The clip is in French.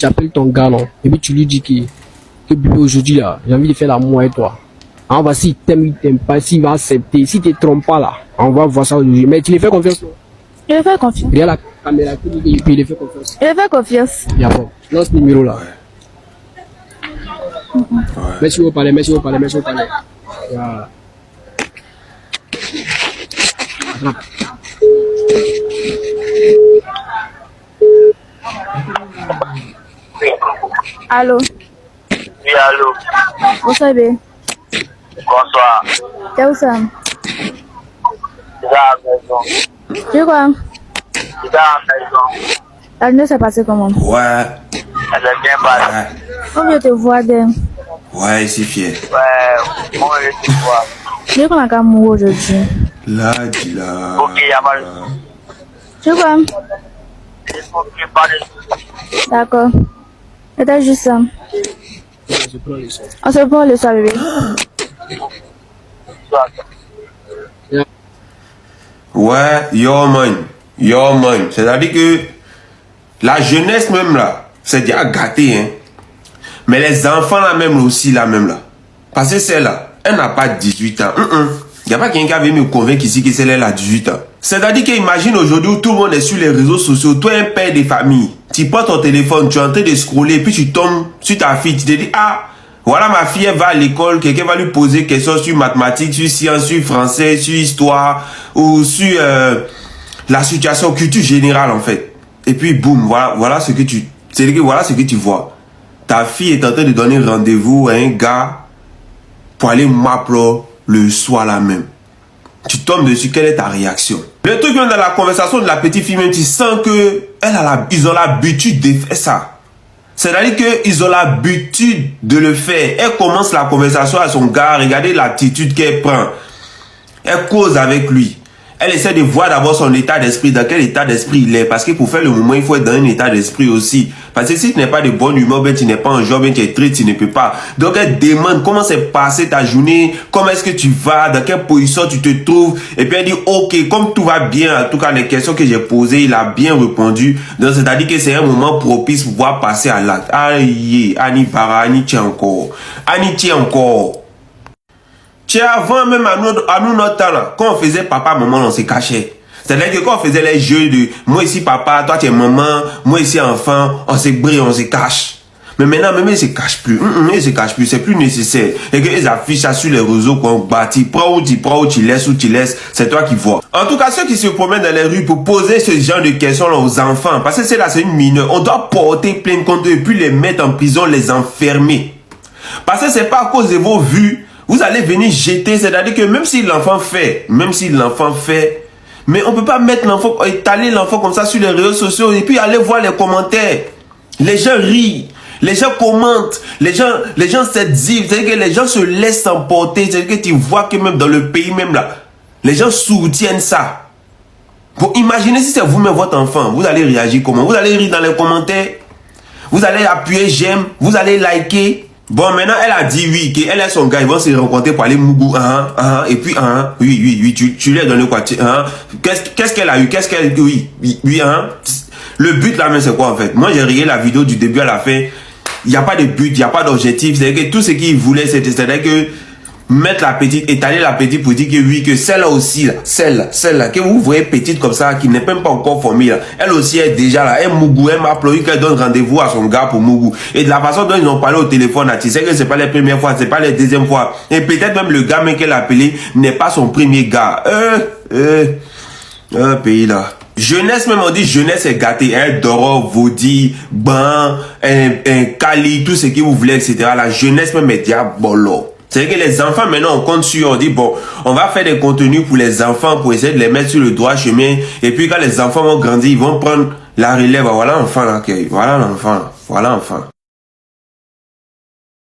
tu appelles ton gars, non, et puis tu lui dis que bébé, aujourd'hui, là, j'ai envie de faire l'amour avec toi. Ah, bah, s'il t'aime, il t'aime pas, s'il va accepter, s'il te trompe pas, là, on va voir ça aujourd'hui. Mais tu lui fais confiance, non? Je lui fais confiance. Regarde la caméra, et puis il lui fait confiance. Je lui fais confiance. Il y a bon. Lance ce numéro là. Ouais. Merci au palais, merci au palais, merci au palais. Voilà. Attrape. Allô? Oui, allô. Bonsoir, bébé. Bonsoir. T'es où ça? Je suis à la maison. Tu quoi? Je suis à la maison. La journée s'est passée comment? Ouais. Elle est bien passée. Ouais. Comme je te vois, Ouais, c'est fier. Ouais, moi je te vois. tu dis qu'on a qu'à mourir aujourd'hui. Là, dis là. Ok, il y a mal. Tu quoi? Il faut que tu parles. D'accord. C'était juste ça. Je prends le son. On se prend le soir, bébé. Ouais, yo man. Yo man. C'est-à-dire que la jeunesse même là, c'est déjà gâté, hein. Mais les enfants là même aussi, là même là. Parce que celle-là, elle n'a pas 18 ans. Il n'y a pas quelqu'un qui avait me convaincre ici que celle-là a 18 ans. C'est-à-dire qu'imagine aujourd'hui où tout le monde est sur les réseaux sociaux, toi un père de famille, tu prends ton téléphone, tu es en train de scroller, puis tu tombes sur ta fille, tu te dis, ah, voilà ma fille, elle va à l'école, quelqu'un va lui poser des questions sur mathématiques, sur sciences, sur français, sur histoire, ou sur la situation, culture générale en fait. Et puis boum, voilà ce que tu, c'est-à-dire que voilà ce que tu vois. Ta fille est en train de donner rendez-vous à un gars pour aller m'appeler le soir là même. Tu tombes dessus, quelle est ta réaction? Le truc même dans la conversation de la petite fille même, tu sens que ils ont l'habitude de faire ça. C'est-à-dire qu'ils ont l'habitude de le faire. Elle commence la conversation à son gars, regardez l'attitude qu'elle prend. Elle cause avec lui. Elle essaie de voir d'abord son état d'esprit, dans quel état d'esprit il est. Parce que pour faire le moment, il faut être dans un état d'esprit aussi. Parce que si tu n'es pas de bonne humeur, ben, tu n'es pas un job, ben, tu es triste, tu ne peux pas. Donc elle demande comment s'est passée ta journée, comment est-ce que tu vas, dans quelle position tu te trouves. Et puis elle dit, ok, comme tout va bien, en tout cas les questions que j'ai posées, il a bien répondu. Donc c'est-à-dire que c'est un moment propice pour pouvoir passer à l'acte. Aïe, Annie Bara, Annie tient encore. Annie tient encore. Tiens, avant même à nous notre temps là, quand on faisait papa, maman, on se cachait. C'est-à-dire que quand on faisait les jeux de moi ici papa, toi tu es maman, moi ici enfant, on se brille, on se cache. Mais maintenant, même ils se cachent plus. Ils se cachent plus, c'est plus nécessaire. Et qu'ils affichent ça sur les réseaux qu'on bâtit. Prends ou tu laisses, c'est toi qui vois. En tout cas, ceux qui se promènent dans les rues pour poser ce genre de questions là aux enfants, parce que c'est là, c'est une mineure, on doit porter plainte contre eux et puis les mettre en prison, les enfermer. Parce que c'est pas à cause de vos vues. Vous allez venir jeter, c'est-à-dire que même si l'enfant fait, mais on peut pas mettre l'enfant, étaler l'enfant comme ça sur les réseaux sociaux et puis aller voir les commentaires. Les gens rient, les gens commentent, les gens s'exhibent, c'est-à-dire que les gens se laissent emporter, c'est-à-dire que tu vois que même dans le pays même là, les gens soutiennent ça. Bon, imaginez si c'est vous-même votre enfant, vous allez réagir comment? Vous allez rire dans les commentaires, vous allez appuyer j'aime, vous allez liker. Bon, maintenant, elle a dit oui, qu'elle et son gars, ils vont se rencontrer pour aller Mougou, et puis, oui, tu lui as donné quoi, qu'est-ce qu'elle a eu, oui, le but là, mais c'est quoi en fait? Moi, j'ai regardé la vidéo du début à la fin, il n'y a pas de but, il n'y a pas d'objectif, c'est-à-dire que tout ce qu'il voulait, c'est-à-dire que mettre la petite, étaler la petite pour dire que oui, que celle-là aussi, là, celle-là, que vous voyez petite comme ça, qui n'est même pas encore formée, là, elle aussi est déjà là, elle Mougou, elle m'a appelé qu'elle donne rendez-vous à son gars pour Mougou. Et de la façon dont ils ont parlé au téléphone, là, tu sais que c'est pas les premières fois, c'est pas les deuxièmes fois. Et peut-être même le gars même qu'elle a appelé n'est pas son premier gars. Pays là. Jeunesse même, on dit jeunesse est gâtée, hein, Doro, Vaudi, Ban, un Kali, tout ce que vous voulez, etc. La jeunesse même est diabolo. C'est que les enfants, maintenant, on compte sur, on dit, bon, on va faire des contenus pour les enfants, pour essayer de les mettre sur le droit chemin. Et puis, quand les enfants vont grandir, ils vont prendre la relève. Voilà l'enfant, là, okay. Voilà l'enfant,